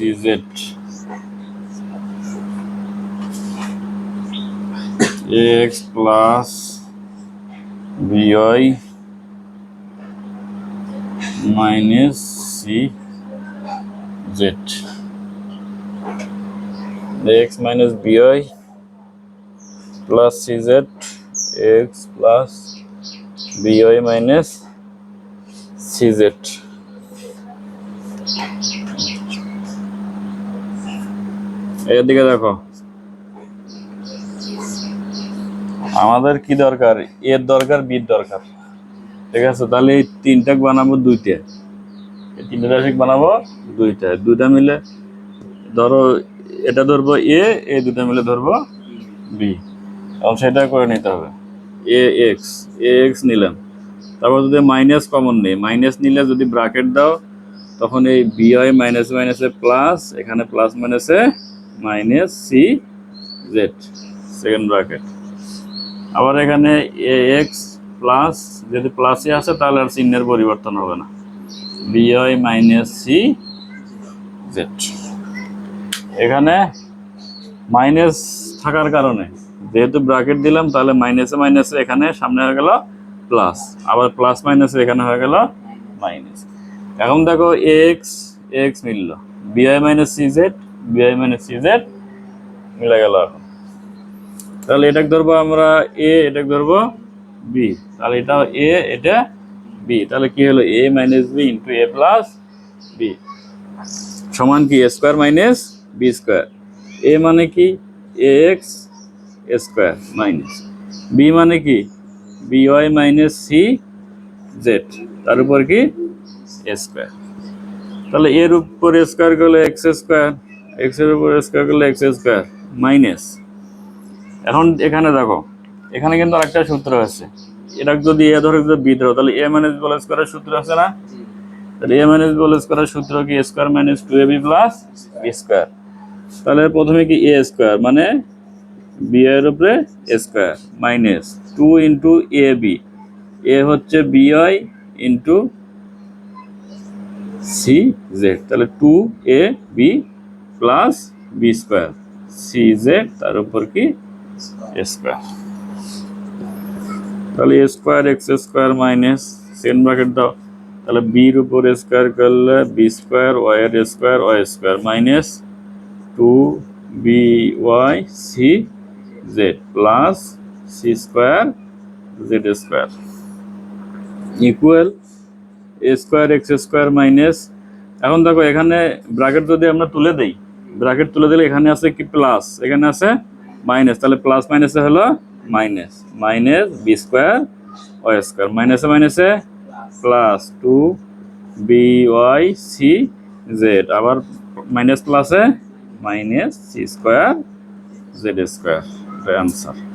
cz x plus by minus cz x minus by plus cz x plus by minus cz এদিকে দেখো আমাদের কি দরকার এর দরকার বির দরকার ঠিক আছে তাহলে এই তিনটা বানাবো দুইটা এই তিনটা রাশি বানাবো দুইটা মিলে ধরো এটা ধরবো এ এই দুটো মিলে ধরবো বি এখন সেটা করে নিতে হবে এ এক্স নিলাম তারপর যদি মাইনাস কমন নেই মাইনাস নিলে যদি ব্র্যাকেট দাও তখন এই বিআই মাইনাস মাইনাসে প্লাস এখানে প্লাস মাইনাসে minus C Z second bracket আবার এখানে এ এক্স প্লাস যদি প্লাসই আসে তাহলে আর চিহ্নের পরিবর্তন হবে না বিআই মাইনাস সি জেড এখানে মাইনাস থাকার কারণে যেহেতু ব্র্যাকেট দিলাম তাহলে মাইনাসে মাইনাসে এখানে সামনে হয়ে গেল প্লাস আবার প্লাস মাইনাসে এখানে হয়ে গেল মাইনাস এখন দেখো এক্স মিলল বিআই মাইনাস সিজেড মিলে গেল এখন তাহলে এটাকে ধরবো আমরা এ এটাকে ধরবো বি তাহলে এটা এ এটা বি তাহলে কি হলো A minus B into A plus B সমান কি এ square minus B square A মানে কি A X square minus B মানে কি B Y minus C Z তার উপর কি স্কোয়ার তাহলে এর উপর স্কোয়ার করলে এক্স স্কোয়ার এক্সের উপর স্কোয়ার করলে এক্স স্কোয়ার মাইনাস এখন এখানে দেখো এখানে কিন্তু আরেকটা সূত্র আছে এটা যদি এ ধরে যদি বি ধরো তাহলে এ মাইনাস বি হোল স্কোয়ারের সূত্র আছে না তাহলে এ মাইনাস বি হোল স্কোয়ারের সূত্র কি এ square minus two a b plus b square তাহলে প্রথমে কি এ স্কোয়ার মানে বি এর উপরে square minus two into a b a হচ্ছে b y into c z তাহলে two a b plus b square c Z তার উপর কি স্কোয়ার তাহলে a square x square minus second bracket দাও তাহলে বির উপর স্কোয়ার করলে বি স্কোয়ার ওয়াই এর square minus two b y c z plus c square z square equal a square x square minus এখন দেখো এখানে ব্র্যাকেট যদি আমরা তুলে দিই ব্র্যাকেট তুলে দিলে এখানে আছে কি প্লাস এখানে আছে মাইনাস তাহলে প্লাস মাইনাসে হলো minus B square y square মাইনাসে plus two b y c z আবার মাইনাস প্লাসে minus c square z square answer